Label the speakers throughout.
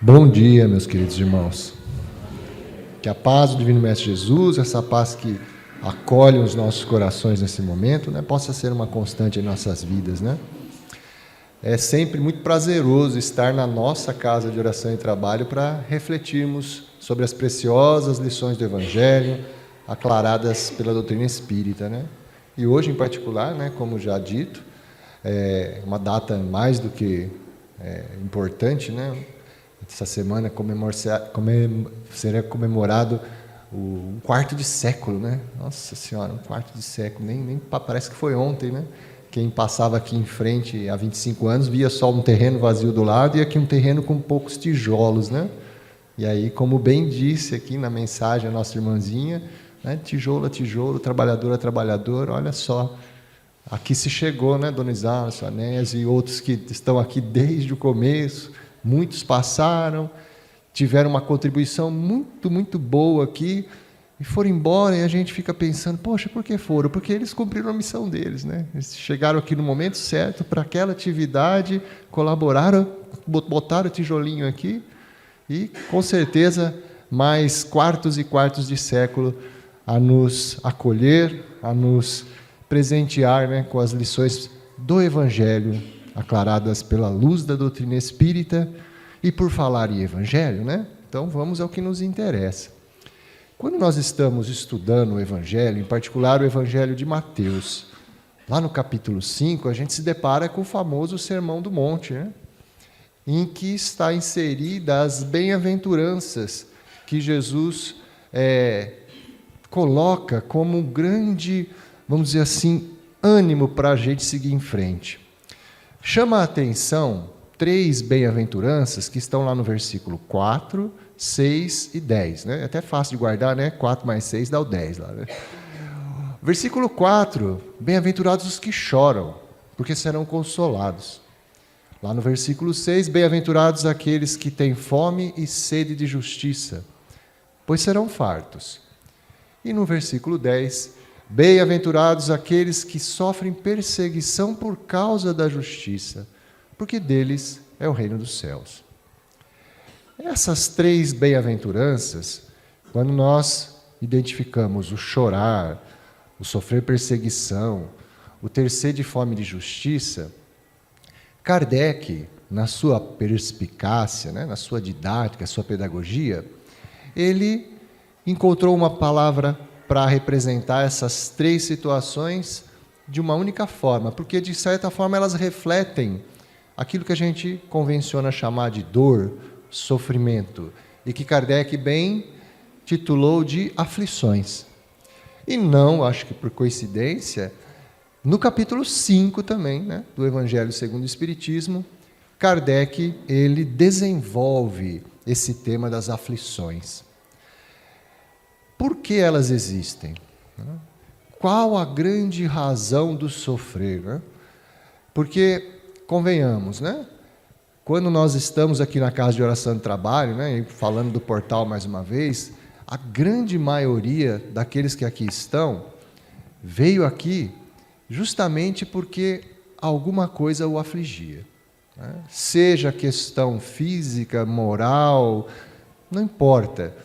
Speaker 1: Bom dia, meus queridos irmãos. Que a paz do Divino Mestre Jesus, essa paz que acolhe os nossos corações nesse momento, né, possa ser uma constante em nossas vidas, né? É sempre muito prazeroso estar na nossa casa de oração e trabalho para refletirmos sobre as preciosas lições do Evangelho, aclaradas pela doutrina espírita, né? E hoje, em particular, né, como já dito, é uma data mais do que importante, né? Essa semana será comemorado um quarto de século, né? Nossa Senhora, um quarto de século, nem parece que foi ontem, né? Quem passava aqui em frente há 25 anos via só um terreno vazio do lado e aqui um terreno com poucos tijolos, né? E aí, como bem disse aqui na mensagem a nossa irmãzinha, né? Tijolo a tijolo, trabalhador a trabalhador, olha só, aqui se chegou, né? Dona Isala, Sua Nésia e outros que estão aqui desde o começo. Muitos passaram, tiveram uma contribuição muito, muito boa aqui e foram embora, e a gente fica pensando, poxa, por que foram? Porque eles cumpriram a missão deles, né? Eles chegaram aqui no momento certo para aquela atividade, colaboraram, botaram o tijolinho aqui e, com certeza, mais quartos e quartos de século a nos acolher, a nos presentear, né, com as lições do Evangelho, aclaradas pela luz da doutrina espírita. E por falar em Evangelho, né? Então vamos ao que nos interessa. Quando nós estamos estudando o Evangelho, em particular o Evangelho de Mateus, lá no capítulo 5, a gente se depara com o famoso Sermão do Monte, né? Em que está inserida as bem-aventuranças que Jesus coloca como um grande, vamos dizer assim, ânimo para a gente seguir em frente. Chama a atenção 3 bem-aventuranças que estão lá no versículo 4, 6 e 10. Né? É até fácil de guardar, né? 4 mais 6 dá o 10 lá. Né? Versículo 4, bem-aventurados os que choram, porque serão consolados. Lá no versículo 6, bem-aventurados aqueles que têm fome e sede de justiça, pois serão fartos. E no versículo 10, bem-aventurados aqueles que sofrem perseguição por causa da justiça, porque deles é o reino dos céus. Essas 3 bem-aventuranças, quando nós identificamos o chorar, o sofrer perseguição, o ter sede e fome de justiça, Kardec, na sua perspicácia, né, na sua didática, sua pedagogia, ele encontrou uma palavra para representar essas 3 situações de uma única forma, porque, de certa forma, elas refletem aquilo que a gente convenciona chamar de dor, sofrimento, e que Kardec bem titulou de aflições. E não, acho que por coincidência, no capítulo 5 também, né, do Evangelho segundo o Espiritismo, Kardec ele desenvolve esse tema das aflições. Por que elas existem? Qual a grande razão do sofrer? Porque, convenhamos, né? Quando nós estamos aqui na Casa de Oração e Trabalho, né, falando do portal mais uma vez, a grande maioria daqueles que aqui estão veio aqui justamente porque alguma coisa o afligia. Né? Seja questão física, moral, não importa.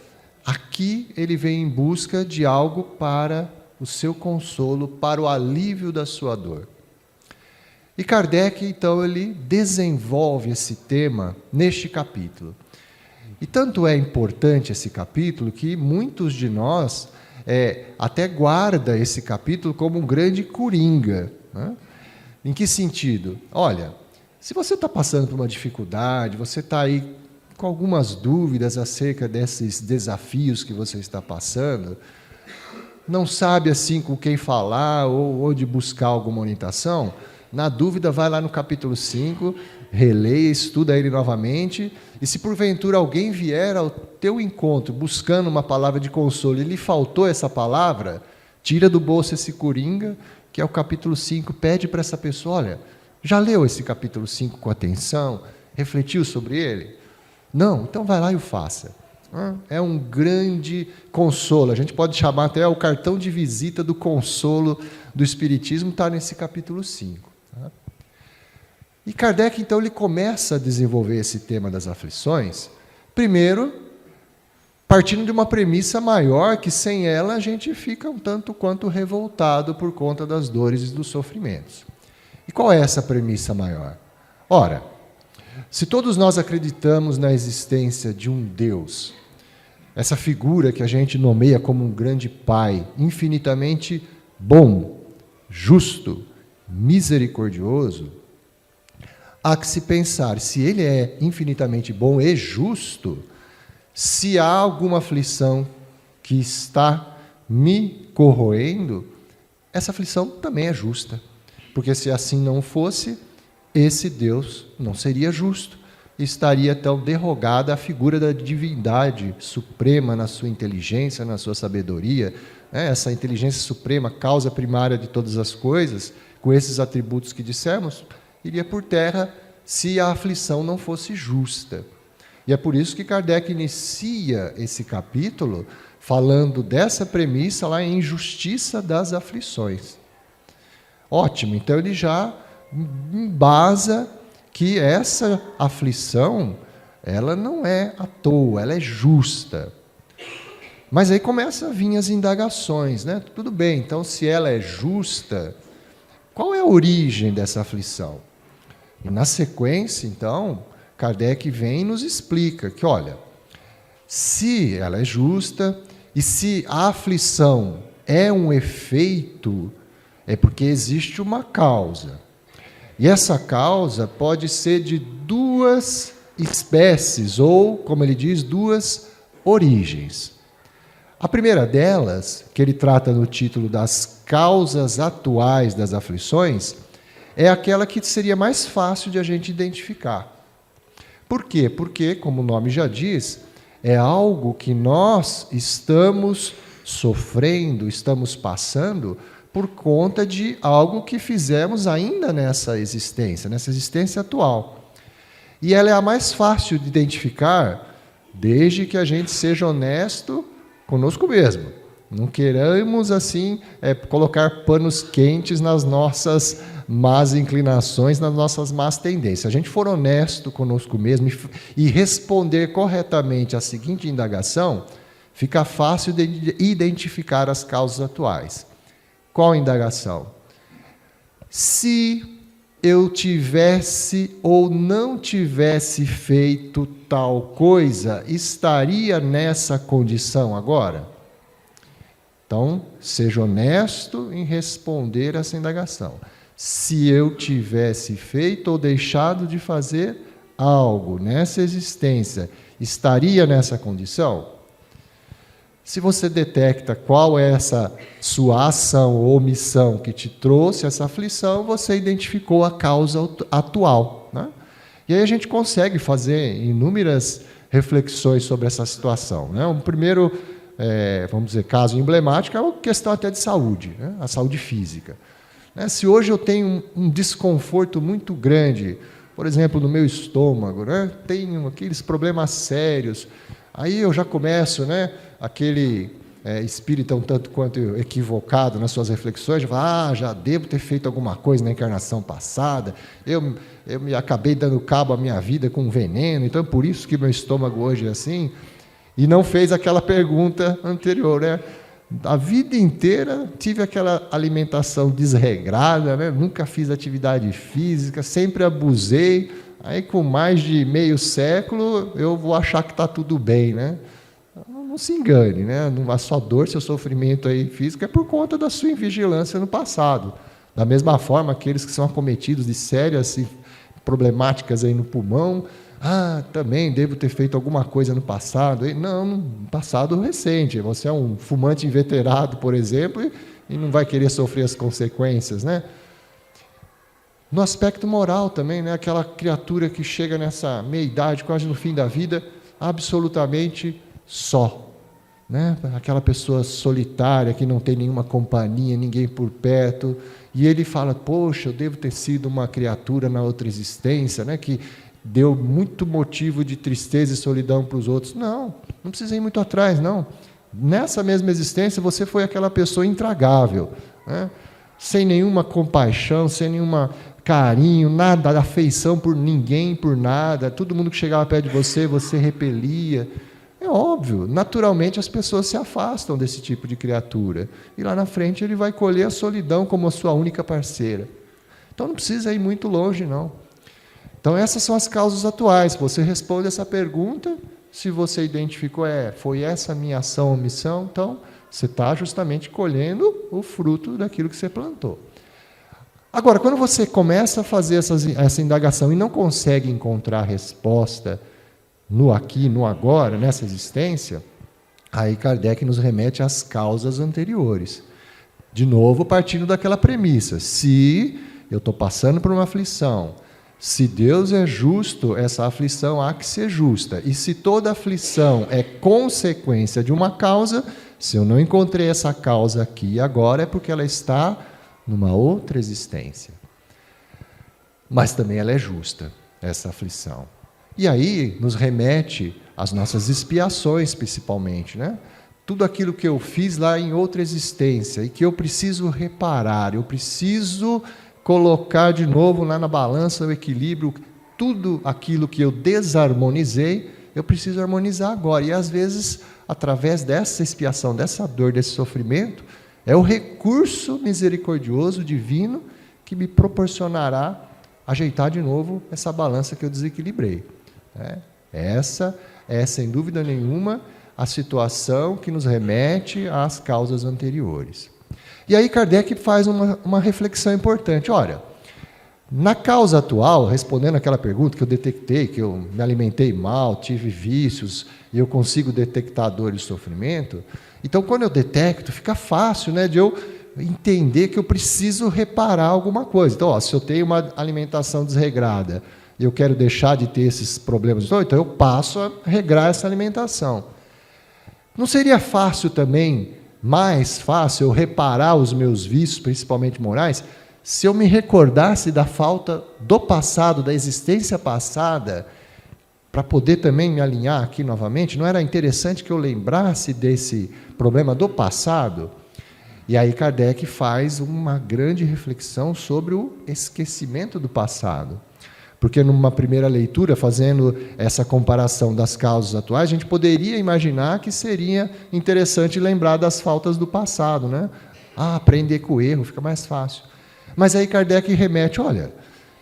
Speaker 1: Aqui ele vem em busca de algo para o seu consolo, para o alívio da sua dor. E Kardec, então, ele desenvolve esse tema neste capítulo. E tanto é importante esse capítulo que muitos de nós até guarda esse capítulo como um grande coringa. Né? Em que sentido? Olha, se você está passando por uma dificuldade, você está aí com algumas dúvidas acerca desses desafios que você está passando, não sabe assim com quem falar ou onde buscar alguma orientação, na dúvida vai lá no capítulo 5, releia, estuda ele novamente, e se porventura alguém vier ao teu encontro buscando uma palavra de consolo e lhe faltou essa palavra, tira do bolso esse coringa, que é o capítulo 5, pede para essa pessoa, olha, já leu esse capítulo 5 com atenção? Refletiu sobre ele? Não, então vai lá e o faça. É um grande consolo. A gente pode chamar até o cartão de visita do consolo do Espiritismo, está nesse capítulo 5. E Kardec, então, ele começa a desenvolver esse tema das aflições, Primeiro, partindo de uma premissa maior, que sem ela a gente fica um tanto quanto revoltado por conta das dores e dos sofrimentos. E qual é essa premissa maior? Ora, se todos nós acreditamos na existência de um Deus, essa figura que a gente nomeia como um grande Pai, infinitamente bom, justo, misericordioso, há que se pensar, se Ele é infinitamente bom e justo, se há alguma aflição que está me corroendo, essa aflição também é justa. Porque se assim não fosse, esse Deus não seria justo. Estaria então derrogada a figura da divindade suprema na sua inteligência, na sua sabedoria. Essa inteligência suprema, causa primária de todas as coisas, com esses atributos que dissemos, iria por terra se a aflição não fosse justa. E é por isso que Kardec inicia esse capítulo falando dessa premissa lá em Justiça das Aflições. Ótimo, então ele já embasa que essa aflição, ela não é à toa, ela é justa. Mas aí começam a vir as indagações, né? Tudo bem, então se ela é justa, qual é a origem dessa aflição? E na sequência, então, Kardec vem e nos explica que, olha, se ela é justa e se a aflição é um efeito, é porque existe uma causa. E essa causa pode ser de duas espécies, ou, como ele diz, duas origens. A primeira delas, que ele trata no título das causas atuais das aflições, é aquela que seria mais fácil de a gente identificar. Por quê? Porque, como o nome já diz, é algo que nós estamos sofrendo, estamos passando por conta de algo que fizemos ainda nessa existência atual. E ela é a mais fácil de identificar, desde que a gente seja honesto conosco mesmo. Não queremos, assim, colocar panos quentes nas nossas más inclinações, nas nossas más tendências. Se a gente for honesto conosco mesmo e responder corretamente a seguinte indagação, fica fácil de identificar as causas atuais. Qual a indagação? Se eu tivesse ou não tivesse feito tal coisa, estaria nessa condição agora? Então, seja honesto em responder essa indagação. Se eu tivesse feito ou deixado de fazer algo nessa existência, estaria nessa condição? Se você detecta qual é essa sua ação ou omissão que te trouxe essa aflição, você identificou a causa atual, né? E aí a gente consegue fazer inúmeras reflexões sobre essa situação, né? Um primeiro, vamos dizer, caso emblemático é a questão até de saúde, né? A saúde física. Se hoje eu tenho um desconforto muito grande, por exemplo, no meu estômago, né? Tenho aqueles problemas sérios, aí eu já começo, né? Aquele espírita um tanto quanto equivocado nas suas reflexões, já fala, já devo ter feito alguma coisa na encarnação passada, eu me acabei dando cabo à minha vida com veneno, então por isso que meu estômago hoje é assim, e não fez aquela pergunta anterior, né? A vida inteira tive aquela alimentação desregrada, né? Nunca fiz atividade física, sempre abusei, aí com mais de meio século eu vou achar que está tudo bem, né? Não se engane, né? A sua dor, seu sofrimento aí físico é por conta da sua invigilância no passado. Da mesma forma, aqueles que são acometidos de sérias problemáticas aí no pulmão, também devo ter feito alguma coisa no passado. Não, no passado recente. Você é um fumante inveterado, por exemplo, e não vai querer sofrer as consequências, né? No aspecto moral também, né? Aquela criatura que chega nessa meia-idade, quase no fim da vida, absolutamente só, né? Aquela pessoa solitária que não tem nenhuma companhia, ninguém por perto, e ele fala, poxa, eu devo ter sido uma criatura na outra existência, né? Que deu muito motivo de tristeza e solidão para os outros. Não precisa ir muito atrás, não. Nessa mesma existência, você foi aquela pessoa intragável, né? Sem nenhuma compaixão, sem nenhuma carinho, nada, afeição por ninguém, por nada. Todo mundo que chegava perto de você, você repelia. É óbvio, naturalmente as pessoas se afastam desse tipo de criatura. E lá na frente ele vai colher a solidão como a sua única parceira. Então não precisa ir muito longe, não. Então essas são as causas atuais. Você responde essa pergunta, se você identificou, foi essa a minha ação ou omissão, então você está justamente colhendo o fruto daquilo que você plantou. Agora, quando você começa a fazer essa indagação e não consegue encontrar resposta no aqui, no agora, nessa existência, aí Kardec nos remete às causas anteriores. De novo, partindo daquela premissa: se eu estou passando por uma aflição, se Deus é justo, essa aflição há que ser justa. E se toda aflição é consequência de uma causa, se eu não encontrei essa causa aqui e agora, é porque ela está numa outra existência. Mas também ela é justa, essa aflição. E aí nos remete às nossas expiações, principalmente, né? Tudo aquilo que eu fiz lá em outra existência e que eu preciso reparar, eu preciso colocar de novo lá na balança o equilíbrio, tudo aquilo que eu desarmonizei, eu preciso harmonizar agora. E às vezes, através dessa expiação, dessa dor, desse sofrimento, é o recurso misericordioso, divino, que me proporcionará ajeitar de novo essa balança que eu desequilibrei. Essa é, sem dúvida nenhuma, a situação que nos remete às causas anteriores. E aí Kardec faz uma reflexão importante. Olha, na causa atual, respondendo aquela pergunta que eu detectei, que eu me alimentei mal, tive vícios, e eu consigo detectar dor e sofrimento, então quando eu detecto, fica fácil, né, de eu entender que eu preciso reparar alguma coisa. Então, se eu tenho uma alimentação desregrada, e eu quero deixar de ter esses problemas, então eu passo a regrar essa alimentação. Não seria fácil também, mais fácil, eu reparar os meus vícios, principalmente morais, se eu me recordasse da falta do passado, da existência passada, para poder também me alinhar aqui novamente? Não era interessante que eu lembrasse desse problema do passado? E aí Kardec faz uma grande reflexão sobre o esquecimento do passado. Porque numa primeira leitura, fazendo essa comparação das causas atuais, a gente poderia imaginar que seria interessante lembrar das faltas do passado, né? Aprender com o erro, fica mais fácil. Mas aí Kardec remete, olha,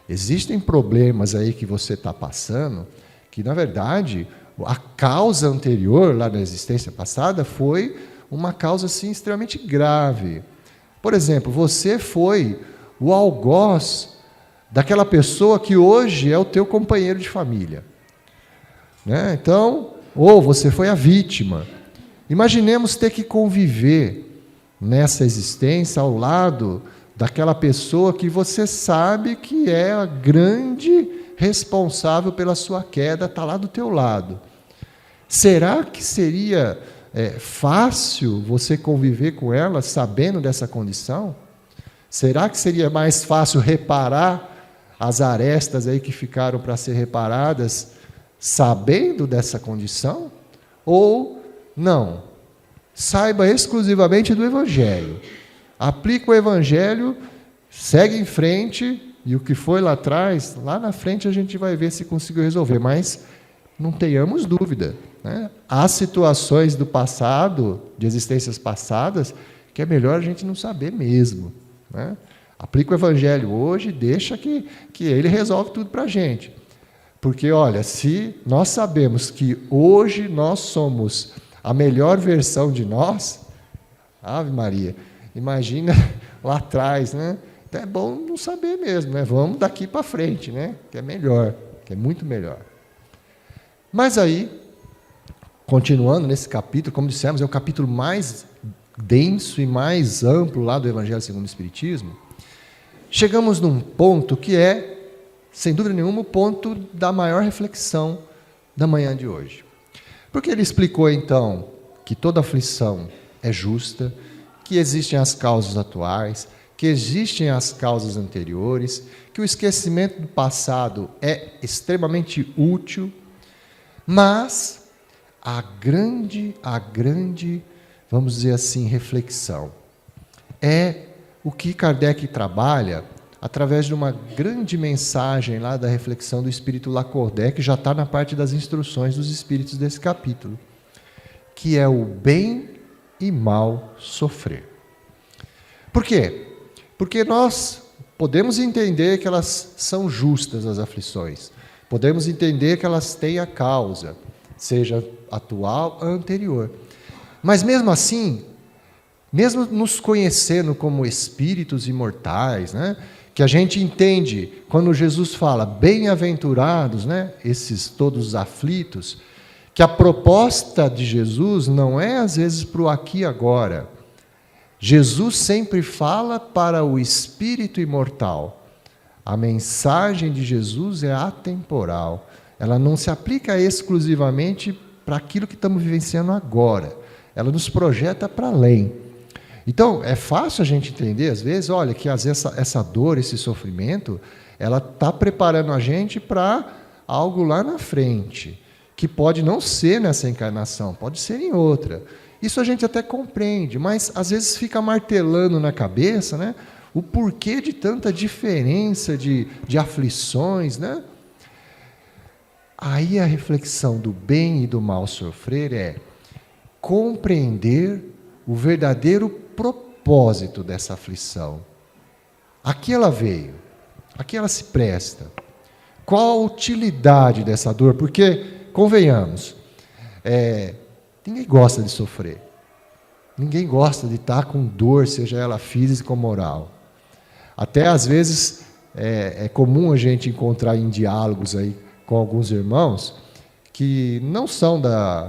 Speaker 1: existem problemas aí que você está passando, que na verdade a causa anterior, lá na existência passada, foi uma causa assim, extremamente grave. Por exemplo, você foi o algoz daquela pessoa que hoje é o teu companheiro de família. Né? Então, ou você foi a vítima. Imaginemos ter que conviver nessa existência ao lado daquela pessoa que você sabe que é a grande responsável pela sua queda, está lá do teu lado. Será que seria fácil você conviver com ela sabendo dessa condição? Será que seria mais fácil reparar as arestas aí que ficaram para ser reparadas, sabendo dessa condição? Ou não? Saiba exclusivamente do Evangelho. Aplica o Evangelho, segue em frente, e o que foi lá atrás, lá na frente a gente vai ver se conseguiu resolver. Mas não tenhamos dúvida, né? Há situações do passado, de existências passadas, que é melhor a gente não saber mesmo, né? Aplica o Evangelho hoje, deixa que ele resolve tudo para a gente. Porque, olha, se nós sabemos que hoje nós somos a melhor versão de nós, Ave Maria, imagina lá atrás, né? Então é bom não saber mesmo, né? Vamos daqui para frente, né? Que é melhor, que é muito melhor. Mas aí, continuando nesse capítulo, como dissemos, é o capítulo mais denso e mais amplo lá do Evangelho segundo o Espiritismo. Chegamos num ponto que é, sem dúvida nenhuma, o ponto da maior reflexão da manhã de hoje. Porque ele explicou, então, que toda aflição é justa, que existem as causas atuais, que existem as causas anteriores, que o esquecimento do passado é extremamente útil, mas a grande, vamos dizer assim, reflexão é o que Kardec trabalha através de uma grande mensagem lá da reflexão do Espírito Lacordaire, que já está na parte das instruções dos Espíritos desse capítulo, que é o bem e mal sofrer. Por quê? Porque nós podemos entender que elas são justas, as aflições. Podemos entender que elas têm a causa, seja atual ou anterior. Mas mesmo assim, mesmo nos conhecendo como espíritos imortais, né, que a gente entende, quando Jesus fala, bem-aventurados, né, esses todos os aflitos, que a proposta de Jesus não é, às vezes, para o aqui e agora. Jesus sempre fala para o espírito imortal. A mensagem de Jesus é atemporal. Ela não se aplica exclusivamente para aquilo que estamos vivenciando agora. Ela nos projeta para além. Então, é fácil a gente entender, às vezes, olha, que às vezes essa dor, esse sofrimento, ela está preparando a gente para algo lá na frente, que pode não ser nessa encarnação, pode ser em outra. Isso a gente até compreende, mas às vezes fica martelando na cabeça, né, o porquê de tanta diferença de aflições, né? Aí a reflexão do bem e do mal sofrer é compreender o verdadeiro propósito dessa aflição. Aqui ela veio, aqui ela se presta. Qual a utilidade dessa dor? Porque, convenhamos, ninguém gosta de sofrer. Ninguém gosta de estar com dor, seja ela física ou moral. Até, às vezes, é comum a gente encontrar em diálogos aí com alguns irmãos que não são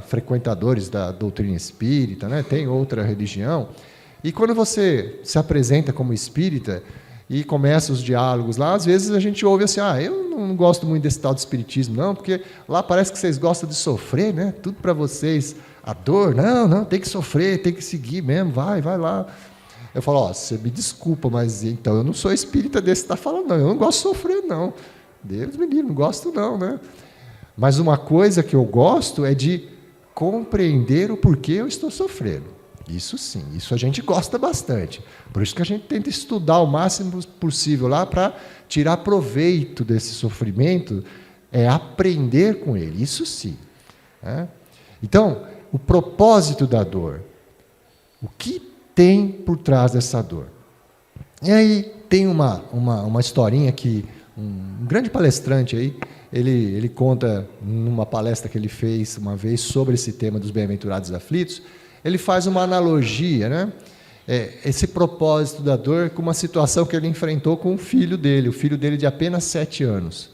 Speaker 1: frequentadores da doutrina espírita, né? Tem outra religião, e quando você se apresenta como espírita e começa os diálogos lá, às vezes a gente ouve assim, eu não gosto muito desse tal de espiritismo, não, porque lá parece que vocês gostam de sofrer, né? Tudo para vocês, a dor, não, tem que sofrer, tem que seguir mesmo, vai lá. Eu falo, você me desculpa, mas então eu não sou espírita desse que está falando, não, eu não gosto de sofrer, não. Deus me livre, não gosto não, né? Mas uma coisa que eu gosto é de compreender o porquê eu estou sofrendo. Isso sim, isso a gente gosta bastante. Por isso que a gente tenta estudar o máximo possível lá para tirar proveito desse sofrimento, aprender com ele, isso sim. Né? Então, o propósito da dor. O que tem por trás dessa dor? E aí tem uma historinha que um grande palestrante aí, ele conta numa palestra que ele fez uma vez sobre esse tema dos bem-aventurados aflitos, ele faz uma analogia, né? Esse propósito da dor com uma situação que ele enfrentou com o filho dele de apenas 7 anos.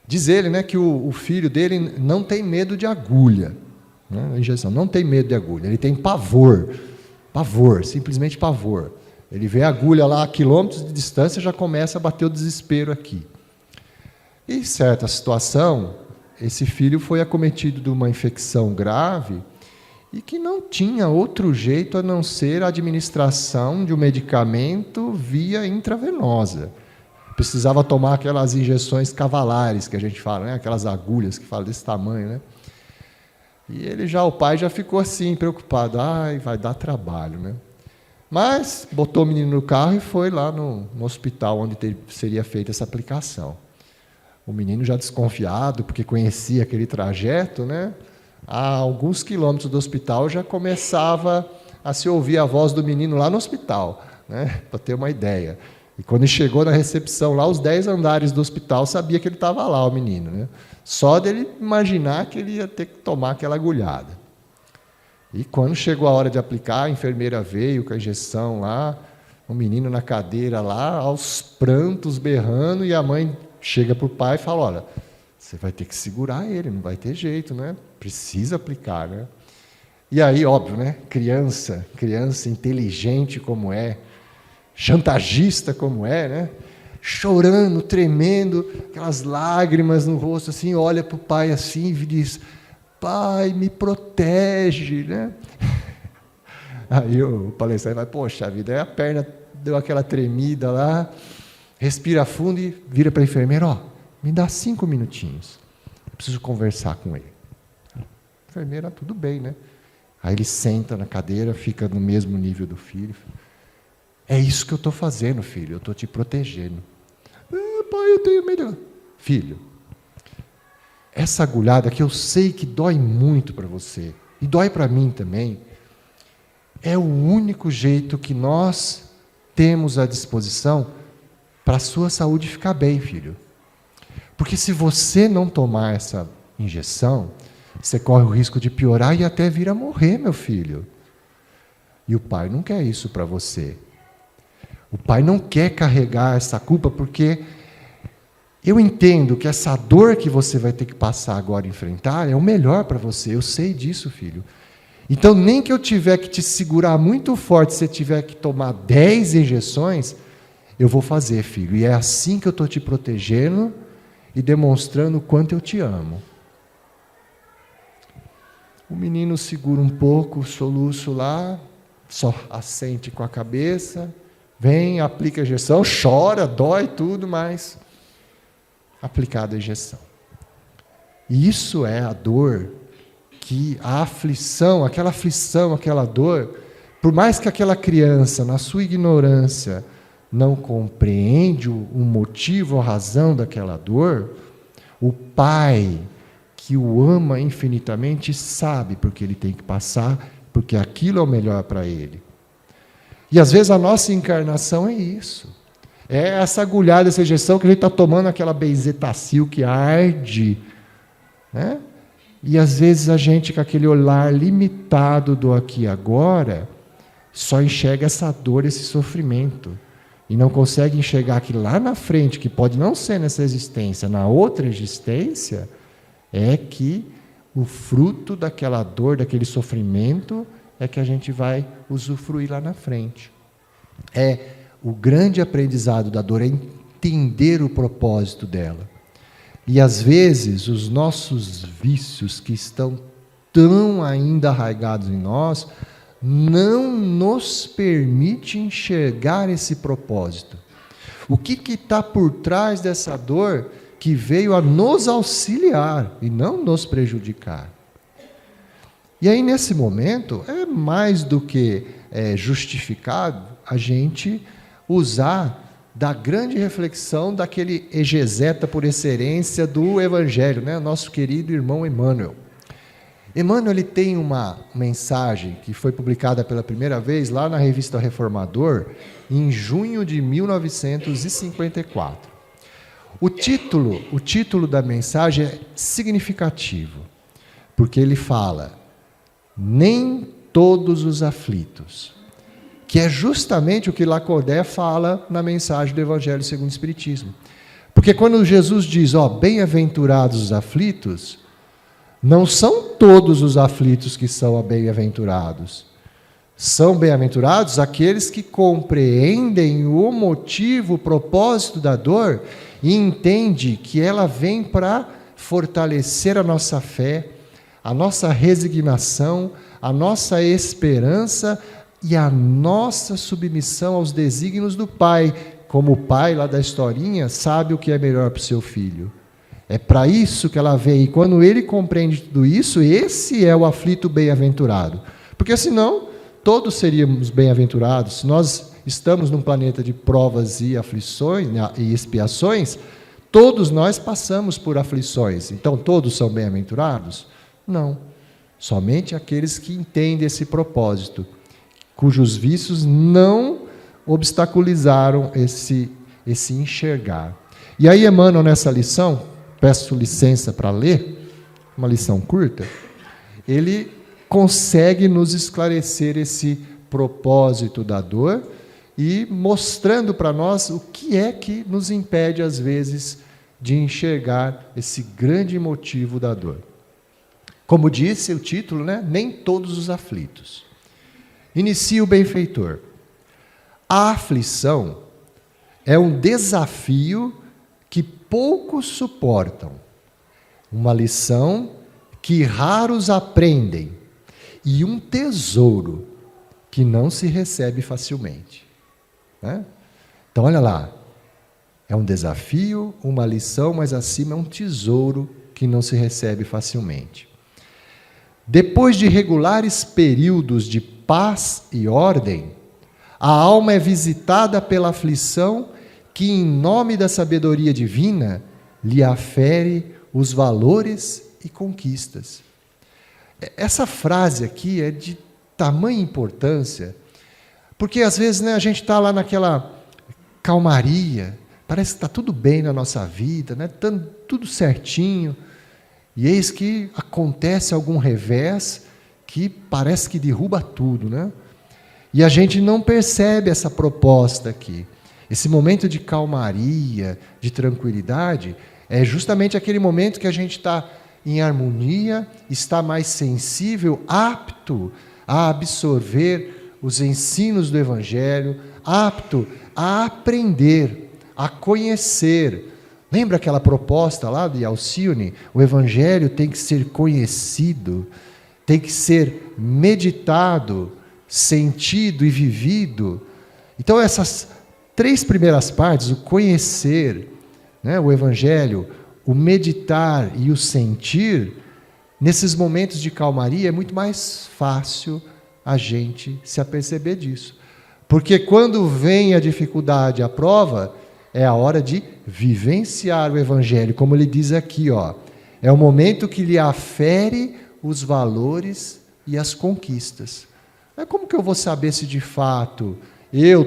Speaker 1: Diz ele, né, que o filho dele não tem medo de agulha, né, a injeção, não tem medo de agulha, ele tem pavor, simplesmente pavor. Ele vê a agulha lá a quilômetros de distância, já começa a bater o desespero aqui. E, em certa situação, esse filho foi acometido de uma infecção grave e que não tinha outro jeito a não ser a administração de um medicamento via intravenosa. Precisava tomar aquelas injeções cavalares, que a gente fala, né? Aquelas agulhas que fala desse tamanho, né? E o pai já ficou assim, preocupado. Vai dar trabalho, né? Mas botou o menino no carro e foi lá no hospital onde seria feita essa aplicação. O menino já desconfiado, porque conhecia aquele trajeto, né? A alguns quilômetros do hospital já começava a se ouvir a voz do menino lá no hospital, né? Para ter uma ideia. E quando ele chegou na recepção lá, os 10 andares do hospital, sabia que ele estava lá, o menino, né? Só dele imaginar que ele ia ter que tomar aquela agulhada. E quando chegou a hora de aplicar, a enfermeira veio com a injeção lá, o menino na cadeira lá, aos prantos, berrando, e a mãe chega para o pai e fala, olha, você vai ter que segurar ele, não vai ter jeito, né? Precisa aplicar, né? E aí, óbvio, né? Criança inteligente como é, chantagista como é, né? Chorando, tremendo, aquelas lágrimas no rosto, assim, olha para o pai assim e diz, pai, me protege, né? Aí o palestrante vai, poxa vida, aí a perna deu aquela tremida lá, respira fundo e vira para a enfermeira, me dá 5 minutinhos, eu preciso conversar com ele. A enfermeira, tudo bem, né? Aí ele senta na cadeira, fica no mesmo nível do filho. É isso que eu estou fazendo, filho, eu estou te protegendo. Pai, eu tenho medo. Filho, essa agulhada que eu sei que dói muito para você, e dói para mim também, é o único jeito que nós temos à disposição para a sua saúde ficar bem, filho. Porque se você não tomar essa injeção, você corre o risco de piorar e até vir a morrer, meu filho. E o pai não quer isso para você. O pai não quer carregar essa culpa, porque eu entendo que essa dor que você vai ter que passar agora e enfrentar é o melhor para você. Eu sei disso, filho. Então, nem que eu tiver que te segurar muito forte, se você tiver que tomar 10 injeções, eu vou fazer, filho. E é assim que eu estou te protegendo e demonstrando o quanto eu te amo. O menino segura um pouco o soluço lá, só assente com a cabeça, vem, aplica a injeção, chora, dói tudo, mas aplicada a injeção. E isso é a dor, que a aflição, aquela dor, por mais que aquela criança, na sua ignorância, não compreende o motivo, a razão daquela dor, o pai que o ama infinitamente sabe porque ele tem que passar, porque aquilo é o melhor para ele. E às vezes a nossa encarnação é isso. É essa agulhada, essa injeção que a gente está tomando, aquela benzetacil que arde, né? E às vezes a gente, com aquele olhar limitado do aqui e agora, só enxerga essa dor, esse sofrimento. E não consegue enxergar que lá na frente, que pode não ser nessa existência, na outra existência, é que o fruto daquela dor, daquele sofrimento, é que a gente vai usufruir lá na frente. O grande aprendizado da dor é entender o propósito dela. E às vezes os nossos vícios que estão tão ainda arraigados em nós, não nos permite enxergar esse propósito. O que está por trás dessa dor que veio a nos auxiliar e não nos prejudicar? E aí, nesse momento, é mais do que justificado a gente usar da grande reflexão daquele exegeta por excelência do Evangelho, né? Nosso querido irmão Emmanuel. Emmanuel, ele tem uma mensagem que foi publicada pela primeira vez lá na Revista Reformador, em junho de 1954. O título da mensagem é significativo, porque ele fala: nem todos os aflitos, que é justamente o que Lacordaire fala na mensagem do Evangelho segundo o Espiritismo. Porque quando Jesus diz, bem-aventurados os aflitos, não são todos os aflitos que são bem-aventurados. São bem-aventurados aqueles que compreendem o motivo, o propósito da dor e entendem que ela vem para fortalecer a nossa fé, a nossa resignação, a nossa esperança e a nossa submissão aos desígnios do Pai, como o pai lá da historinha sabe o que é melhor para o seu filho. É para isso que ela vem, e quando ele compreende tudo isso, esse é o aflito bem-aventurado. Porque senão, todos seríamos bem-aventurados. Se nós estamos num planeta de provas e aflições e expiações, todos nós passamos por aflições. Então, todos são bem-aventurados? Não. Somente aqueles que entendem esse propósito, cujos vícios não obstaculizaram esse enxergar. E aí, Emmanuel, nessa lição, peço licença para ler, uma lição curta, ele consegue nos esclarecer esse propósito da dor e mostrando para nós o que é que nos impede, às vezes, de enxergar esse grande motivo da dor. Como disse o título, né? Nem todos os aflitos. Inicia o benfeitor. A aflição é um desafio que poucos suportam, uma lição que raros aprendem e um tesouro que não se recebe facilmente. Né? Então, olha lá, é um desafio, uma lição, mas acima é um tesouro que não se recebe facilmente. Depois de regulares períodos de paz e ordem, A alma é visitada pela aflição que, em nome da sabedoria divina, lhe afere os valores e conquistas. Essa frase aqui é de tamanha importância, porque às vezes, né, a gente está lá naquela calmaria, parece que está tudo bem na nossa vida, né, tá tudo certinho, e eis que acontece algum revés que parece que derruba tudo, né? E a gente não percebe essa proposta aqui. Esse momento de calmaria, de tranquilidade, é justamente aquele momento que a gente está em harmonia, está mais sensível, apto a absorver os ensinos do Evangelho, apto a aprender, a conhecer. Lembra aquela proposta lá de Alcione? O Evangelho tem que ser conhecido, tem que ser meditado, sentido e vivido. Então, essas 3 primeiras partes, o conhecer, né, o Evangelho, o meditar e o sentir, nesses momentos de calmaria é muito mais fácil a gente se aperceber disso. Porque quando vem a dificuldade, a prova, é a hora de vivenciar o Evangelho, como ele diz aqui, ó, é o momento que lhe afere os valores e as conquistas. Como que eu vou saber se de fato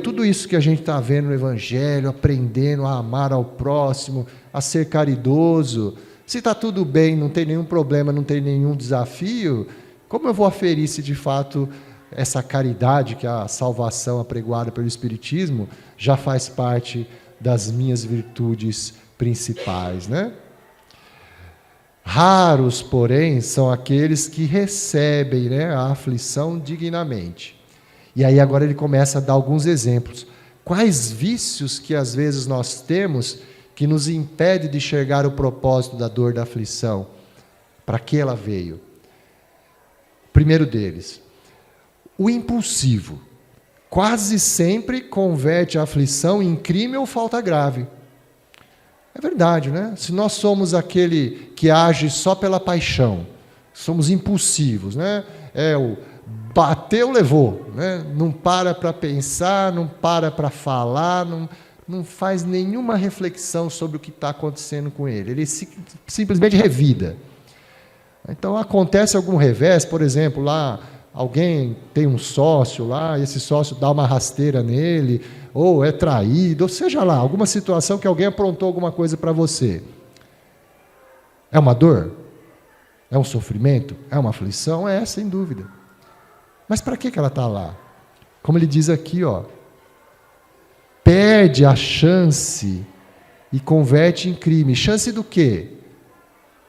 Speaker 1: tudo isso que a gente está vendo no Evangelho, aprendendo a amar ao próximo, a ser caridoso, se está tudo bem, não tem nenhum problema, não tem nenhum desafio, como eu vou aferir se de fato essa caridade, que é a salvação apregoada pelo Espiritismo, já faz parte das minhas virtudes principais, né? Raros, porém, são aqueles que recebem, né, a aflição dignamente. E aí agora ele começa a dar alguns exemplos. Quais vícios que às vezes nós temos que nos impede de enxergar o propósito da dor, da aflição? Para que ela veio? Primeiro deles, o impulsivo. Quase sempre converte a aflição em crime ou falta grave. É verdade, né? Se nós somos aquele que age só pela paixão, somos impulsivos, né? O bateu, levou, né? Não para pensar, não para falar, não faz nenhuma reflexão sobre o que está acontecendo com ele. Ele simplesmente revida. Então, acontece algum revés, por exemplo, lá, alguém tem um sócio lá, e esse sócio dá uma rasteira nele, ou é traído, ou seja lá, alguma situação que alguém aprontou alguma coisa para você. É uma dor? É um sofrimento? É uma aflição? É, sem dúvida. Mas para que ela está lá? Como ele diz aqui, ó, perde a chance e converte em crime. Chance do quê?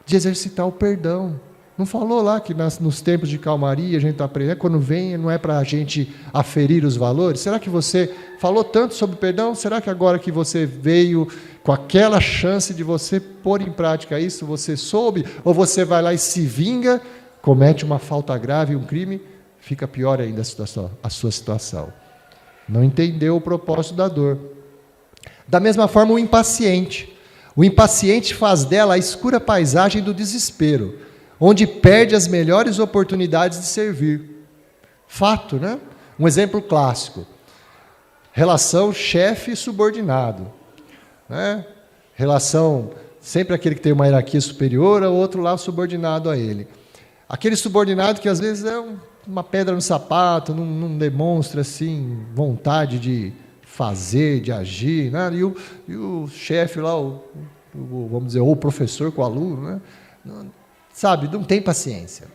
Speaker 1: De exercitar o perdão. Não falou lá que nos tempos de calmaria a gente está aprendendo, quando vem não é para a gente aferir os valores? Será que você falou tanto sobre perdão? Será que agora que você veio com aquela chance de você pôr em prática isso, você soube? Ou você vai lá e se vinga, comete uma falta grave, um crime, fica pior ainda a sua situação. Não entendeu o propósito da dor. Da mesma forma, o impaciente. O impaciente faz dela a escura paisagem do desespero, onde perde as melhores oportunidades de servir. Fato, né? Um exemplo clássico. Relação chefe e subordinado. Né? Relação, sempre aquele que tem uma hierarquia superior, o outro lá subordinado a ele. Aquele subordinado que às vezes é uma pedra no sapato, não demonstra assim, vontade de fazer, de agir. Né? E o chefe lá, vamos dizer, ou o professor com o aluno, né? Sabe, não tem paciência.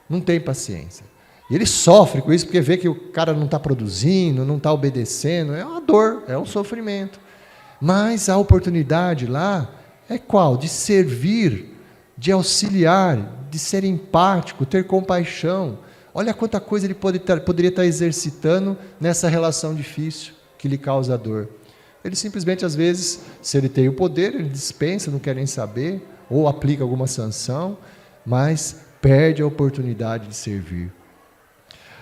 Speaker 1: Não tem paciência. E ele sofre com isso porque vê que o cara não está produzindo, não está obedecendo. É uma dor, é um sofrimento. Mas a oportunidade lá é qual? De servir, de auxiliar, de ser empático, ter compaixão. Olha quanta coisa ele poderia estar exercitando nessa relação difícil que lhe causa dor. Ele simplesmente, às vezes, se ele tem o poder, ele dispensa, não quer nem saber, ou aplica alguma sanção, mas perde a oportunidade de servir.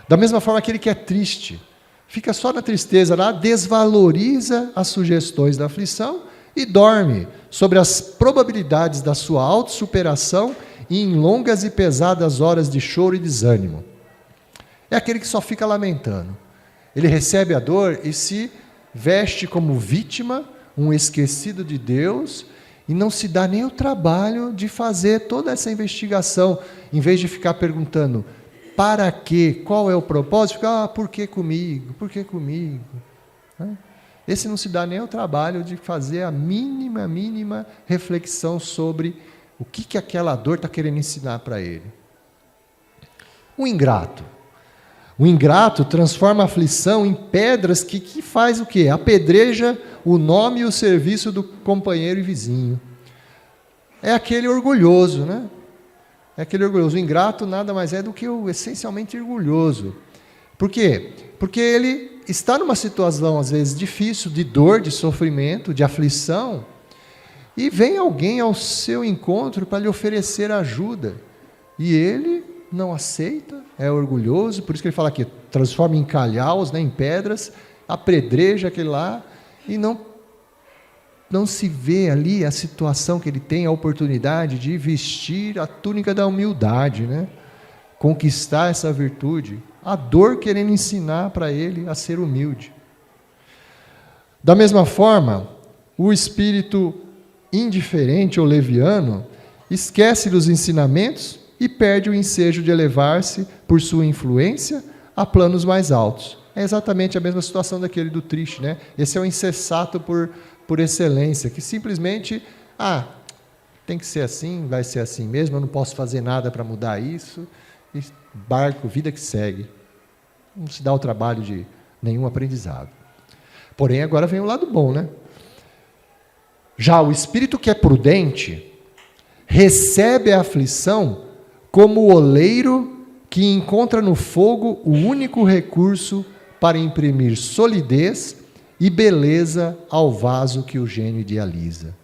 Speaker 1: Da mesma forma, aquele que é triste, fica só na tristeza lá, desvaloriza as sugestões da aflição e dorme sobre as probabilidades da sua autossuperação e em longas e pesadas horas de choro e desânimo. É aquele que só fica lamentando. Ele recebe a dor e se veste como vítima, um esquecido de Deus, e não se dá nem o trabalho de fazer toda essa investigação, em vez de ficar perguntando, para quê? Qual é o propósito? Fica, por que comigo? Por que comigo? Esse não se dá nem o trabalho de fazer a mínima reflexão sobre o que aquela dor está querendo ensinar para ele. O ingrato. O ingrato transforma a aflição em pedras que faz o quê? Apedreja o nome e o serviço do companheiro e vizinho. É aquele orgulhoso, né? É aquele orgulhoso. O ingrato nada mais é do que o essencialmente orgulhoso. Por quê? Porque ele está numa situação, às vezes, difícil, de dor, de sofrimento, de aflição, e vem alguém ao seu encontro para lhe oferecer ajuda. E ele não aceita, é orgulhoso, por isso que ele fala aqui, transforma em calhaus, né, em pedras, apedreja aquele lá, e não se vê ali a situação que ele tem, a oportunidade de vestir a túnica da humildade, né? Conquistar essa virtude, a dor querendo ensinar para ele a ser humilde. Da mesma forma, o espírito indiferente ou leviano esquece dos ensinamentos e perde o ensejo de elevar-se por sua influência a planos mais altos. É exatamente a mesma situação daquele do triste, né? Esse é o insensato por excelência, que simplesmente, tem que ser assim, vai ser assim mesmo, eu não posso fazer nada para mudar isso, e barco, vida que segue. Não se dá o trabalho de nenhum aprendizado. Porém, agora vem o lado bom, né? Já o espírito que é prudente recebe a aflição como o oleiro que encontra no fogo o único recurso para imprimir solidez e beleza ao vaso que o gênio idealiza.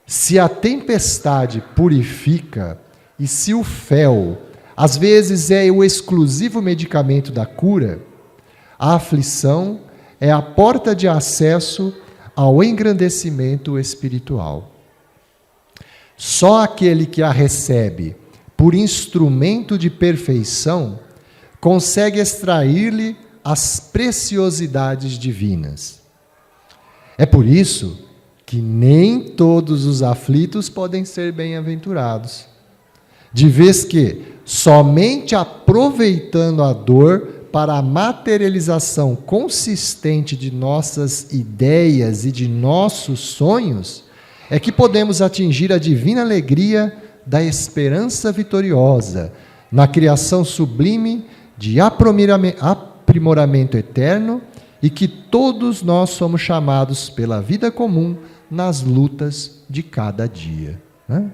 Speaker 1: Se a tempestade purifica e se o fel, às vezes, é o exclusivo medicamento da cura, a aflição é a porta de acesso ao engrandecimento espiritual. Só aquele que a recebe por instrumento de perfeição consegue extrair-lhe as preciosidades divinas. É por isso que nem todos os aflitos podem ser bem-aventurados, de vez que, somente aproveitando a dor para a materialização consistente de nossas ideias e de nossos sonhos, é que podemos atingir a divina alegria da esperança vitoriosa, na criação sublime de aprimoramento eterno, e que todos nós somos chamados pela vida comum nas lutas de cada dia. Né?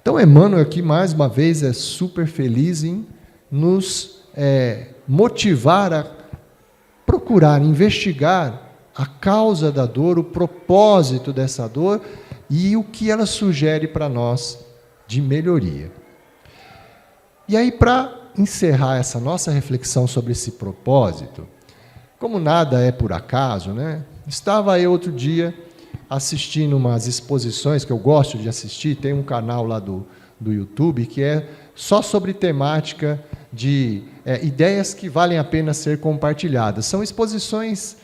Speaker 1: Então, Emmanuel aqui, mais uma vez, é super feliz em nos motivar a procurar, investigar a causa da dor, o propósito dessa dor e o que ela sugere para nós de melhoria. E aí, para encerrar essa nossa reflexão sobre esse propósito, como nada é por acaso, né? Estava eu outro dia assistindo umas exposições que eu gosto de assistir, tem um canal lá do YouTube que é só sobre temática de ideias que valem a pena ser compartilhadas. São exposições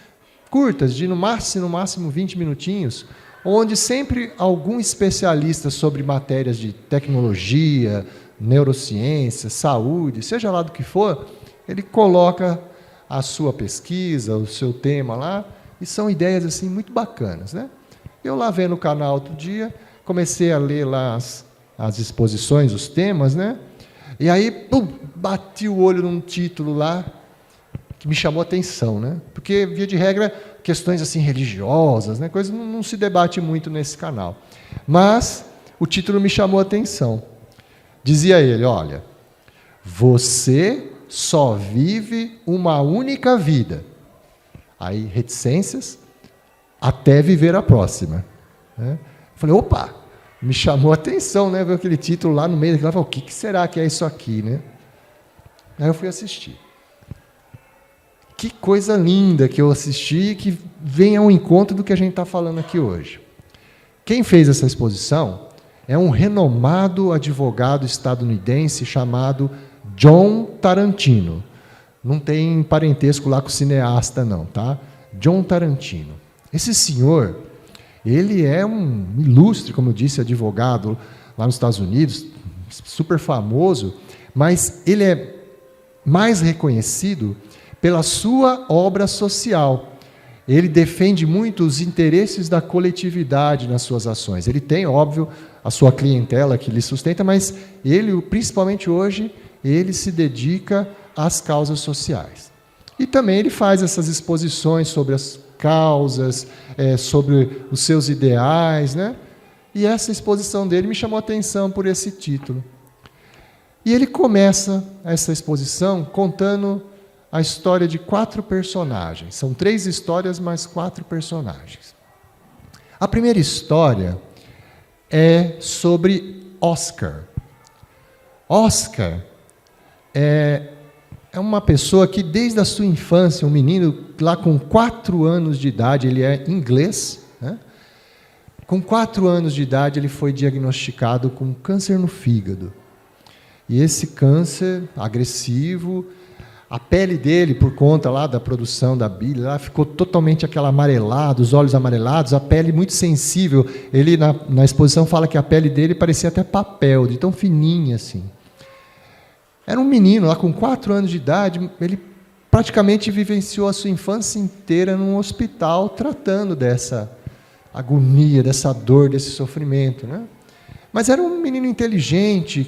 Speaker 1: curtas, de no máximo 20 minutinhos, onde sempre algum especialista sobre matérias de tecnologia, neurociência, saúde, seja lá do que for, ele coloca a sua pesquisa, o seu tema lá, e são ideias assim muito bacanas, né? Eu lá vendo o canal outro dia, comecei a ler lá as exposições, os temas, né? E aí, bati o olho num título lá que me chamou a atenção, né? Porque, via de regra, questões assim religiosas, né? Coisas não se debate muito nesse canal. Mas o título me chamou a atenção. Dizia ele, olha, você só vive uma única vida. Aí, reticências, até viver a próxima. Né? Falei, opa, me chamou a atenção, né? Ver aquele título lá no meio daquilo, falei, o que será que é isso aqui, né? Aí eu fui assistir. Que coisa linda que eu assisti, que vem ao encontro do que a gente está falando aqui hoje. Quem fez essa exposição é um renomado advogado estadunidense chamado John Tarantino. Não tem parentesco lá com o cineasta, não, tá? John Tarantino. Esse senhor, ele é um ilustre, como eu disse, advogado lá nos Estados Unidos, super famoso, mas ele é mais reconhecido pela sua obra social. Ele defende muito os interesses da coletividade nas suas ações. Ele tem, óbvio, a sua clientela que lhe sustenta, mas ele, principalmente hoje, ele se dedica às causas sociais. E também ele faz essas exposições sobre as causas, sobre os seus ideais, né? E essa exposição dele me chamou a atenção por esse título. E ele começa essa exposição contando a história de 4 personagens. São 3 histórias, mais 4 personagens. A primeira história é sobre Oscar. Oscar é uma pessoa que, desde a sua infância, um menino lá com 4 anos de idade, ele é inglês, né? Com 4 anos de idade, ele foi diagnosticado com câncer no fígado. E esse câncer agressivo, a pele dele, por conta lá da produção da bile, lá ficou totalmente aquela amarelada, os olhos amarelados, a pele muito sensível. Ele, na exposição, fala que a pele dele parecia até papel, de tão fininha assim. Era um menino, lá com 4 anos de idade, ele praticamente vivenciou a sua infância inteira num hospital, tratando dessa agonia, dessa dor, desse sofrimento, né? Mas era um menino inteligente,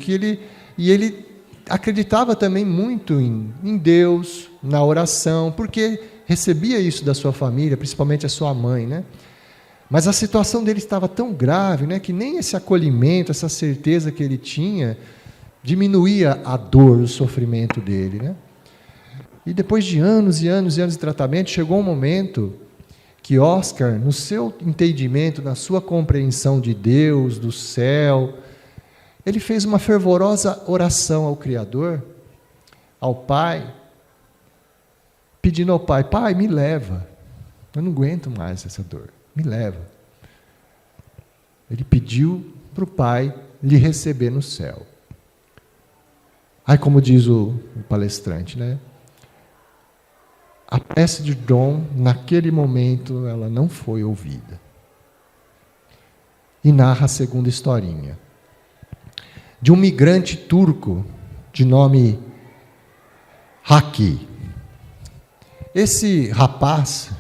Speaker 1: ele acreditava também muito em Deus, na oração, porque recebia isso da sua família, principalmente a sua mãe, né? Mas a situação dele estava tão grave, né, que nem esse acolhimento, essa certeza que ele tinha, diminuía a dor, o sofrimento dele, né? E depois de anos e anos e anos de tratamento, chegou um momento que Oscar, no seu entendimento, na sua compreensão de Deus, do céu, ele fez uma fervorosa oração ao Criador, ao Pai, pedindo ao Pai: Pai, me leva, eu não aguento mais essa dor, me leva. Ele pediu para o Pai lhe receber no céu. Aí, como diz o palestrante, né? A prece de John, naquele momento, ela não foi ouvida. E narra a segunda historinha. De um migrante turco, de nome Haki. Esse rapaz,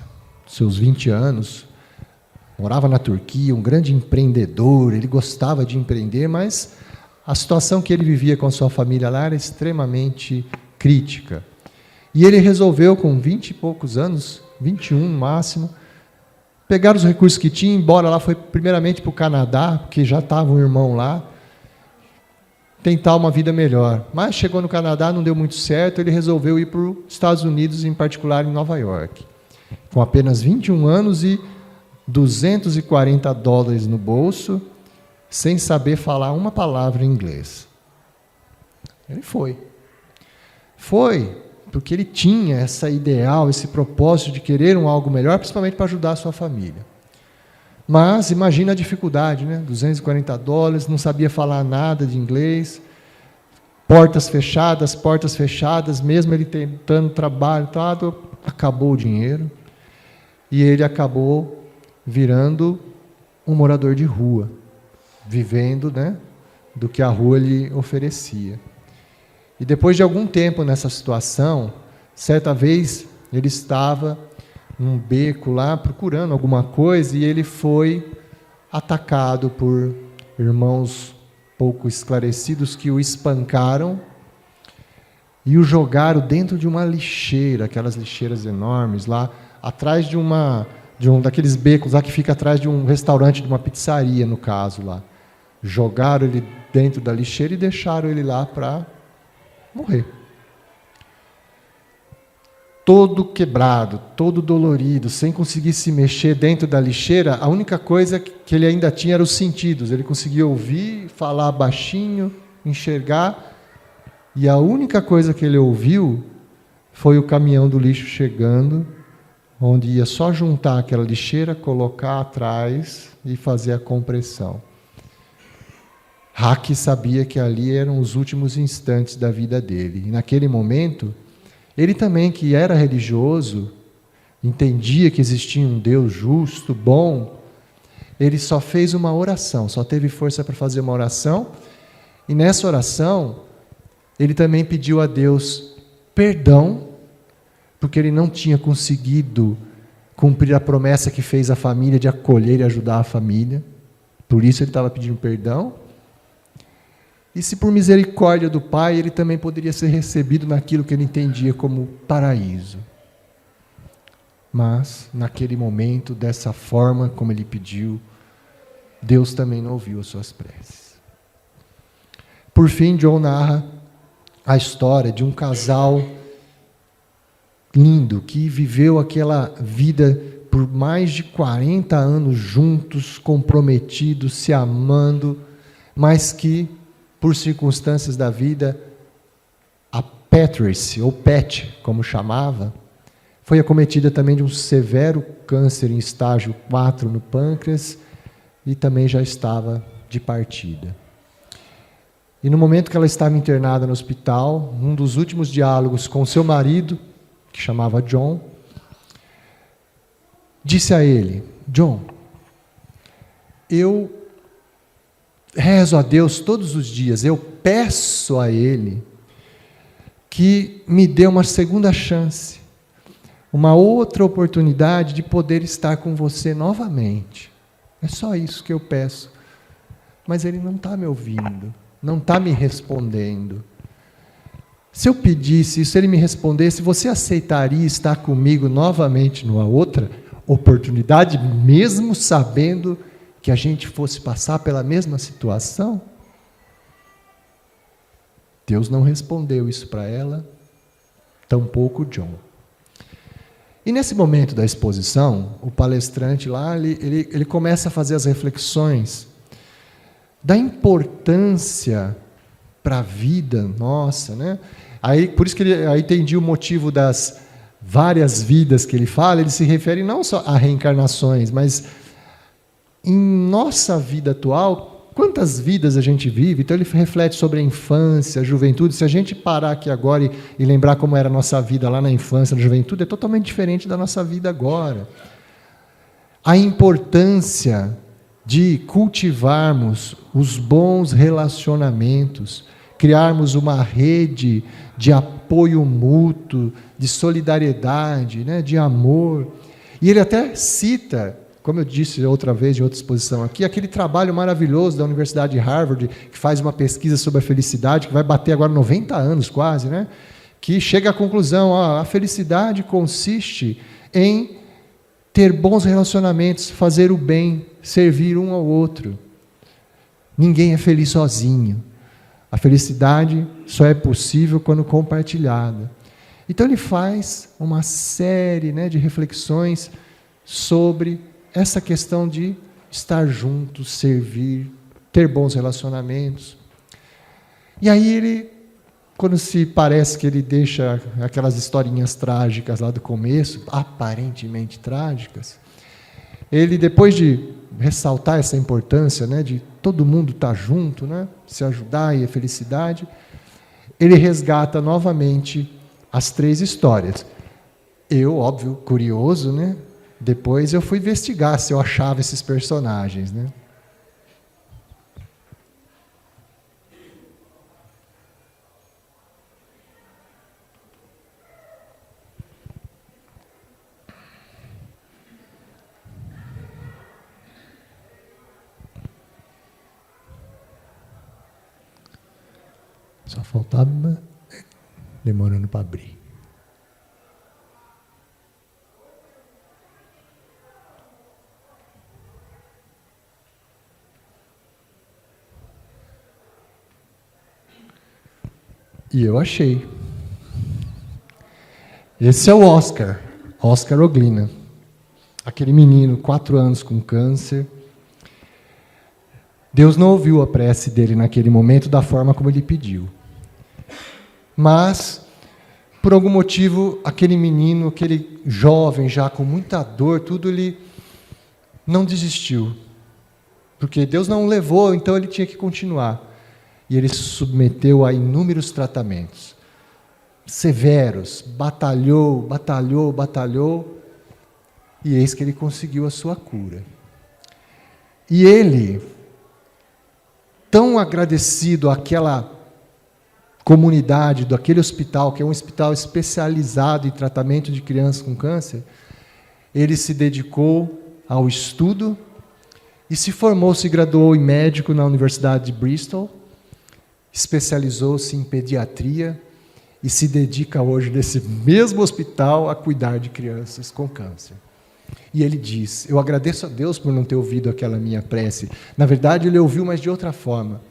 Speaker 1: seus 20 anos, morava na Turquia, um grande empreendedor, ele gostava de empreender, mas a situação que ele vivia com a sua família lá era extremamente crítica. E ele resolveu, com 20 e poucos anos, 21 no máximo, pegar os recursos que tinha, embora lá, foi primeiramente para o Canadá, porque já estava um irmão lá, tentar uma vida melhor. Mas chegou no Canadá, não deu muito certo, ele resolveu ir para os Estados Unidos, em particular em Nova York. Com apenas 21 anos e $240 no bolso, sem saber falar uma palavra em inglês. Ele foi. Foi porque ele tinha esse ideal, esse propósito de querer algo melhor, principalmente para ajudar a sua família. Mas imagina a dificuldade, né? $240, não sabia falar nada de inglês, portas fechadas, mesmo ele tentando trabalho, acabou o dinheiro, e ele acabou virando um morador de rua, vivendo, né, do que a rua lhe oferecia. E depois de algum tempo nessa situação, certa vez ele estava num beco lá, procurando alguma coisa, e ele foi atacado por irmãos pouco esclarecidos que o espancaram e o jogaram dentro de uma lixeira, aquelas lixeiras enormes lá, atrás de um daqueles becos lá que fica atrás de um restaurante, de uma pizzaria, no caso lá. Jogaram ele dentro da lixeira e deixaram ele lá para morrer. Todo quebrado, todo dolorido, sem conseguir se mexer dentro da lixeira, a única coisa que ele ainda tinha eram os sentidos. Ele conseguia ouvir, falar baixinho, enxergar, e a única coisa que ele ouviu foi o caminhão do lixo chegando, onde ia só juntar aquela lixeira, colocar atrás e fazer a compressão. Haki sabia que ali eram os últimos instantes da vida dele. E naquele momento, Ele também, que era religioso, entendia que existia um Deus justo, bom, ele só fez uma oração, só teve força para fazer uma oração, e nessa oração, ele também pediu a Deus perdão, porque ele não tinha conseguido cumprir a promessa que fez à família de acolher e ajudar a família, por isso ele estava pedindo perdão. E se por misericórdia do Pai, ele também poderia ser recebido naquilo que ele entendia como paraíso. Mas, naquele momento, dessa forma como ele pediu, Deus também não ouviu as suas preces. Por fim, John narra a história de um casal lindo, que viveu aquela vida por mais de 40 anos juntos, comprometidos, se amando, mas que, por circunstâncias da vida, a Patrice, ou Pat, como chamava, foi acometida também de um severo câncer em estágio 4 no pâncreas e também já estava de partida. E no momento que ela estava internada no hospital, um dos últimos diálogos com seu marido, que chamava John, disse a ele: John, eu rezo a Deus todos os dias, eu peço a Ele que me dê uma segunda chance, uma outra oportunidade de poder estar com você novamente. É só isso que eu peço. Mas Ele não está me ouvindo, não está me respondendo. Se eu pedisse isso, Ele me respondesse, você aceitaria estar comigo novamente numa outra oportunidade, mesmo sabendo que a gente fosse passar pela mesma situação? Deus não respondeu isso para ela, tampouco John. E nesse momento da exposição, o palestrante lá, ele começa a fazer as reflexões da importância para a vida nossa, né? Aí, por isso que aí entendi o motivo das várias vidas que ele fala. Ele se refere não só a reencarnações, mas em nossa vida atual, quantas vidas a gente vive? Então ele reflete sobre a infância, a juventude. Se a gente parar aqui agora e lembrar como era a nossa vida lá na infância, na juventude, é totalmente diferente da nossa vida agora. A importância de cultivarmos os bons relacionamentos, criarmos uma rede de apoio mútuo, de solidariedade, né, de amor. E ele até cita, como eu disse outra vez em outra exposição aqui, aquele trabalho maravilhoso da Universidade de Harvard, que faz uma pesquisa sobre a felicidade, que vai bater agora 90 anos quase, né? Que chega à conclusão, a felicidade consiste em ter bons relacionamentos, fazer o bem, servir um ao outro. Ninguém é feliz sozinho. A felicidade só é possível quando compartilhada. Então ele faz uma série, né, de reflexões sobre essa questão de estar juntos, servir, ter bons relacionamentos. E aí ele, quando se parece que ele deixa aquelas historinhas trágicas lá do começo, aparentemente trágicas, ele, depois de ressaltar essa importância, né, de todo mundo estar junto, né, se ajudar e a felicidade, ele resgata novamente as 3 histórias. Eu, óbvio, curioso, né, depois eu fui investigar se eu achava esses personagens, né. Só faltava demorando para abrir. E eu achei. Esse é o Oscar Oglina. Aquele menino, 4 anos com câncer. Deus não ouviu a prece dele naquele momento da forma como ele pediu. Mas, por algum motivo, aquele menino, aquele jovem já com muita dor, tudo, ele não desistiu. Porque Deus não o levou, então ele tinha que continuar. E ele se submeteu a inúmeros tratamentos. severos, batalhou, e eis que ele conseguiu a sua cura. E ele, tão agradecido àquela comunidade, daquele hospital, que é um hospital especializado em tratamento de crianças com câncer, ele se dedicou ao estudo e se formou, se graduou em médico na Universidade de Bristol, especializou-se em pediatria e se dedica hoje, nesse mesmo hospital, a cuidar de crianças com câncer. E ele diz, eu agradeço a Deus por não ter ouvido aquela minha prece. Na verdade, ele ouviu, mas de outra forma.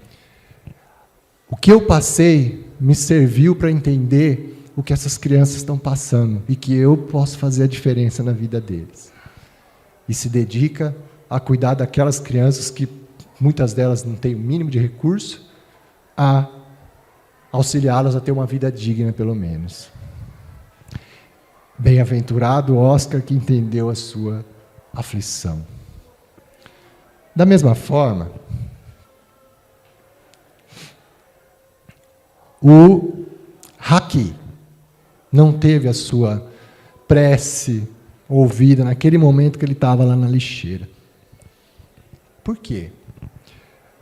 Speaker 1: O que eu passei me serviu para entender o que essas crianças estão passando e que eu posso fazer a diferença na vida deles. E se dedica a cuidar daquelas crianças que muitas delas não têm o mínimo de recurso, a auxiliá-las a ter uma vida digna, pelo menos. Bem-aventurado Oscar que entendeu a sua aflição. Da mesma forma, o Haki não teve a sua prece ouvida naquele momento que ele estava lá na lixeira. Por quê?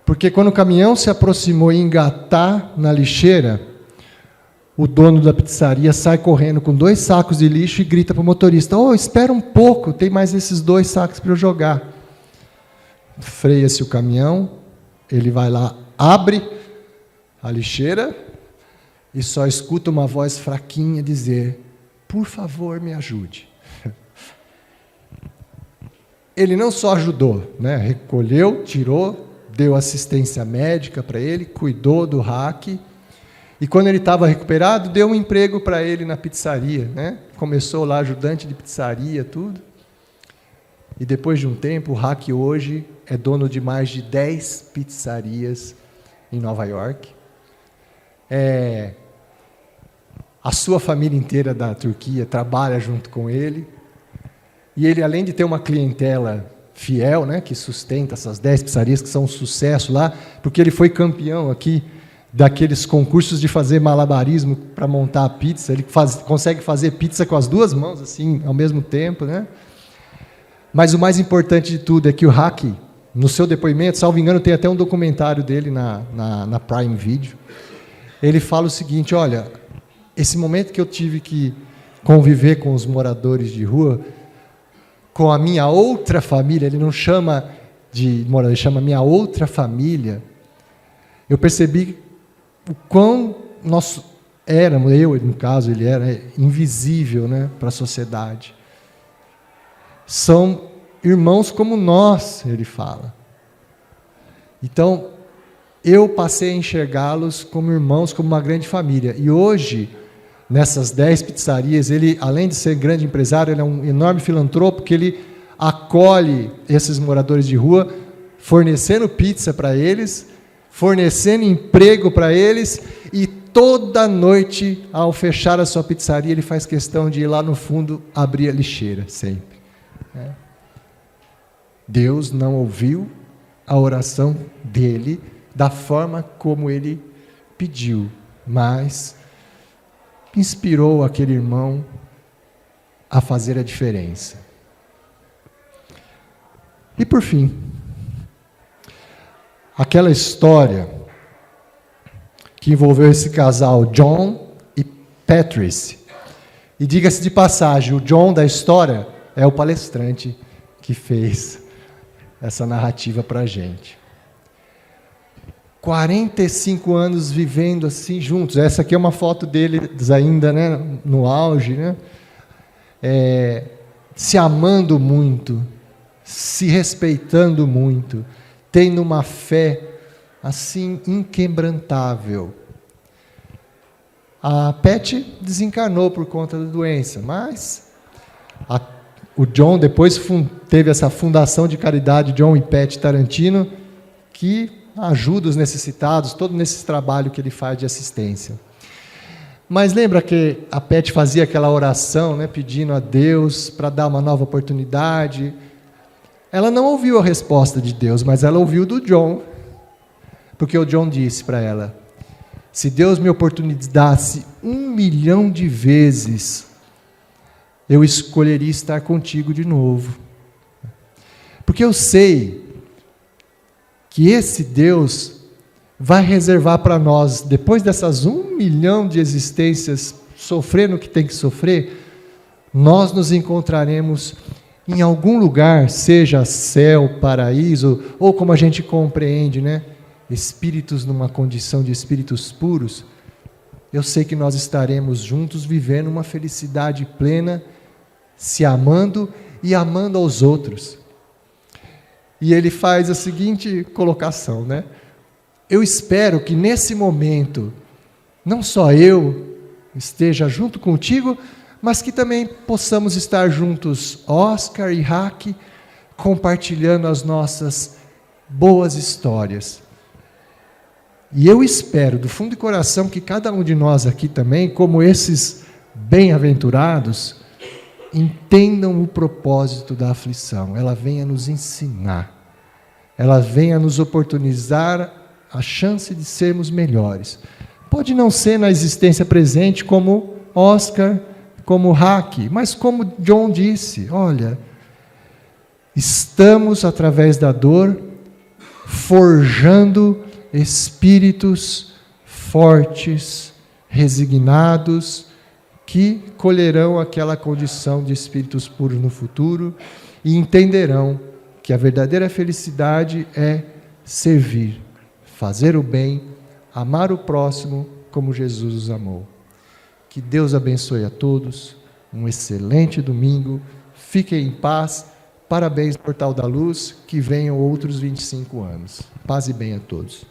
Speaker 1: Porque quando o caminhão se aproximou e engatar na lixeira, o dono da pizzaria sai correndo com 2 sacos de lixo e grita para o motorista, espera um pouco, tem mais esses 2 sacos para eu jogar. Freia-se o caminhão, ele vai lá, abre a lixeira e só escuta uma voz fraquinha dizer, por favor, me ajude. Ele não só ajudou, né? Recolheu, tirou, deu assistência médica para ele, cuidou do Haki, e quando ele estava recuperado, deu um emprego para ele na pizzaria, né? Começou lá ajudante de pizzaria, tudo. E depois de um tempo, o Haki hoje é dono de mais de 10 pizzarias em Nova York. A sua família inteira da Turquia trabalha junto com ele. E ele, além de ter uma clientela fiel, né, que sustenta essas 10 pizzarias, que são um sucesso lá, porque ele foi campeão aqui daqueles concursos de fazer malabarismo para montar a pizza. Ele consegue fazer pizza com as 2 mãos, assim, ao mesmo tempo, né? Mas o mais importante de tudo é que o Haki, no seu depoimento, salvo engano, tem até um documentário dele na Prime Video, ele fala o seguinte, olha, esse momento que eu tive que conviver com os moradores de rua, com a minha outra família, ele não chama de morador, ele chama minha outra família, eu percebi o quão nós éramos, eu, no caso, ele era invisível, né, para a sociedade. São irmãos como nós, ele fala. Então, eu passei a enxergá-los como irmãos, como uma grande família. E hoje, nessas 10 pizzarias, ele, além de ser grande empresário, ele é um enorme filantropo, que ele acolhe esses moradores de rua, fornecendo pizza para eles, fornecendo emprego para eles, e toda noite, ao fechar a sua pizzaria, ele faz questão de ir lá no fundo abrir a lixeira, sempre. Deus não ouviu a oração dele da forma como ele pediu, mas inspirou aquele irmão a fazer a diferença. E por fim, aquela história que envolveu esse casal, John e Patrice. E diga-se de passagem, o John da história é o palestrante que fez essa narrativa para a gente. 45 anos vivendo assim juntos. Essa aqui é uma foto deles ainda, né, no auge, né? Se amando muito, se respeitando muito, tendo uma fé assim inquebrantável. A Pat desencarnou por conta da doença, mas o John depois teve essa fundação de caridade, John e Pat Tarantino, que ajuda os necessitados, todo nesse trabalho que ele faz de assistência. Mas lembra que a Pat fazia aquela oração, né, pedindo a Deus para dar uma nova oportunidade? Ela não ouviu a resposta de Deus, mas ela ouviu do John, porque o John disse para ela, Se Deus me oportunizasse 1 milhão de vezes, eu escolheria estar contigo de novo. Porque eu sei que esse Deus vai reservar para nós, depois dessas 1 milhão de existências, sofrendo o que tem que sofrer, nós nos encontraremos em algum lugar, seja céu, paraíso, ou como a gente compreende, né? Espíritos numa condição de espíritos puros. Eu sei que nós estaremos juntos vivendo uma felicidade plena, se amando e amando aos outros. E ele faz a seguinte colocação, né? Eu espero que nesse momento, não só eu esteja junto contigo, mas que também possamos estar juntos, Oscar e Raque, compartilhando as nossas boas histórias. E eu espero, do fundo do coração, que cada um de nós aqui também, como esses bem-aventurados, entendam o propósito da aflição. Ela venha nos ensinar. Ela venha nos oportunizar a chance de sermos melhores. Pode não ser na existência presente como Oscar, como Raque, mas como John disse, olha, estamos, através da dor, forjando espíritos fortes, resignados, que colherão aquela condição de espíritos puros no futuro e entenderão que a verdadeira felicidade é servir, fazer o bem, amar o próximo como Jesus os amou. Que Deus abençoe a todos, um excelente domingo, fiquem em paz, parabéns Portal da Luz, que venham outros 25 anos. Paz e bem a todos.